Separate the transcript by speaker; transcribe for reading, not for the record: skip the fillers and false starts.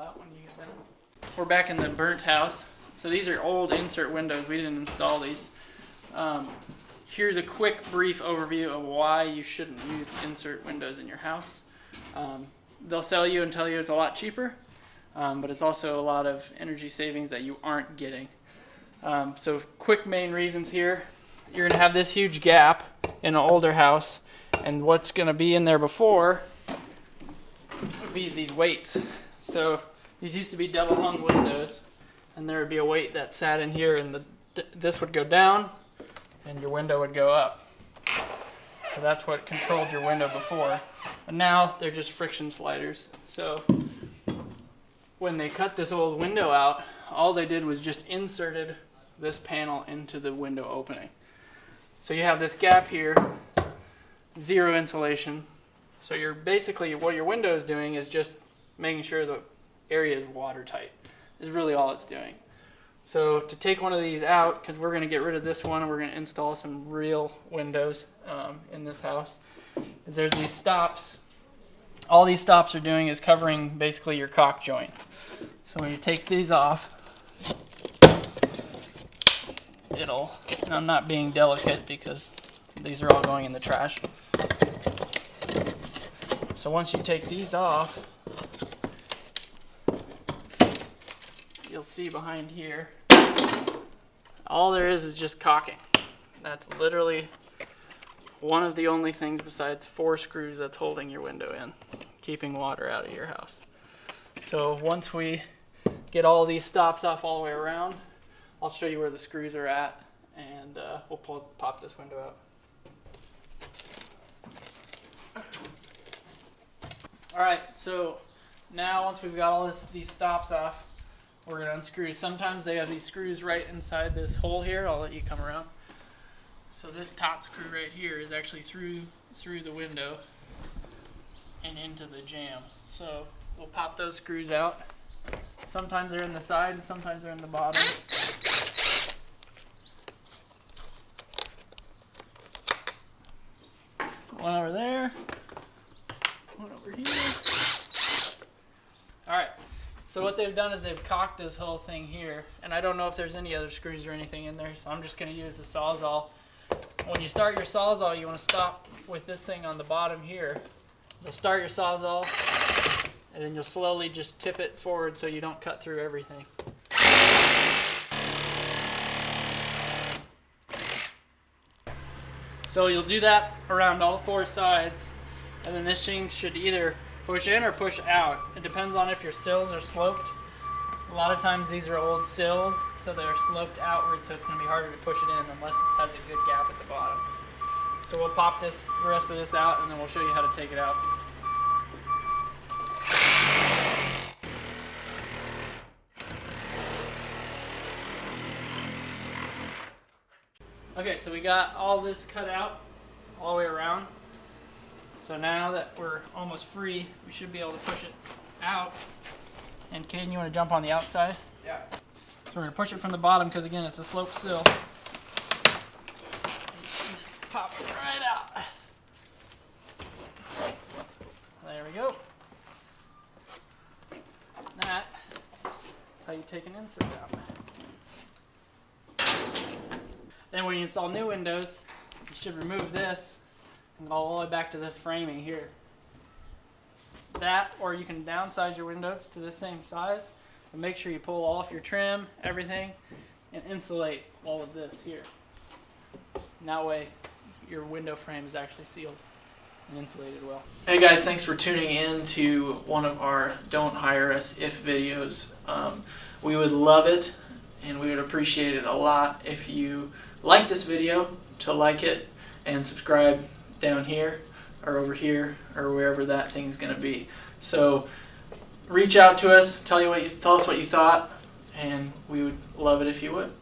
Speaker 1: out when you get done. We're back in the burnt house. So these are old insert windows. We didn't install these. Here's a quick brief overview of why you shouldn't use insert windows in your house. They'll sell you and tell you it's a lot cheaper, but it's also a lot of energy savings that you aren't getting. So quick main reasons here. You're going to have this huge gap in an older house, and what's going to be in there before would be these weights. So these used to be double hung windows, and there would be a weight that sat in here, and this would go down and your window would go up. So that's what controlled your window before. And now they're just friction sliders. So when they cut this old window out, all they did was just inserted this panel into the window opening. So you have this gap here, zero insulation. So you're basically, what your window is doing is just making sure the area is watertight, is really all it's doing. So to take one of these out, because we're going to get rid of this one and we're going to install some real windows in this house, is there's these stops. All these stops are doing is covering basically your caulk joint. So when you take these off, it'll, and I'm not being delicate because these are all going in the trash. So once you take these off, you'll see behind here, all there is just caulking. That's literally one of the only things besides 4 screws that's holding your window in, keeping water out of your house. So once we get all these stops off all the way around, I'll show you where the screws are at, and we'll pop this window out. Alright, so now once we've got all these stops off, we're going to unscrew. Sometimes they have these screws right inside this hole here. I'll let you come around. So this top screw right here is actually through the window and into the jamb. So we'll pop those screws out. Sometimes they're in the side and sometimes they're in the bottom. One over there, one over here. Alright, so what they've done is they've caulked this whole thing here, and I don't know if there's any other screws or anything in there, so I'm just going to use the Sawzall. When you start your Sawzall, you want to stop with this thing on the bottom here. You'll start your Sawzall, and then you'll slowly just tip it forward so you don't cut through everything. So you'll do that around all 4 sides, and then this thing should either push in or push out. It depends on if your sills are sloped. A lot of times these are old sills, so they're sloped outward, so it's going to be harder to push it in unless it has a good gap at the bottom. So we'll pop the rest of this out, and then we'll show you how to take it out. Okay, so we got all this cut out all the way around. So now that we're almost free, we should be able to push it out. And Caden, you want to jump on the outside?
Speaker 2: Yeah.
Speaker 1: So we're going to push it from the bottom because again it's a sloped sill. Pop it right out. There we go. That's how you take an insert out. Then when you install new windows, you should remove this and go all the way back to this framing here. That, or you can downsize your windows to the same size, and make sure you pull off your trim, everything, and insulate all of this here. And that way, your window frame is actually sealed and insulated well. Hey guys, thanks for tuning in to one of our Don't Hire Us If videos. We would love it, and we would appreciate it a lot if you like this video, to like it and subscribe down here or over here or wherever that thing's going to be. So reach out to us, tell us what you thought, and we would love it if you would.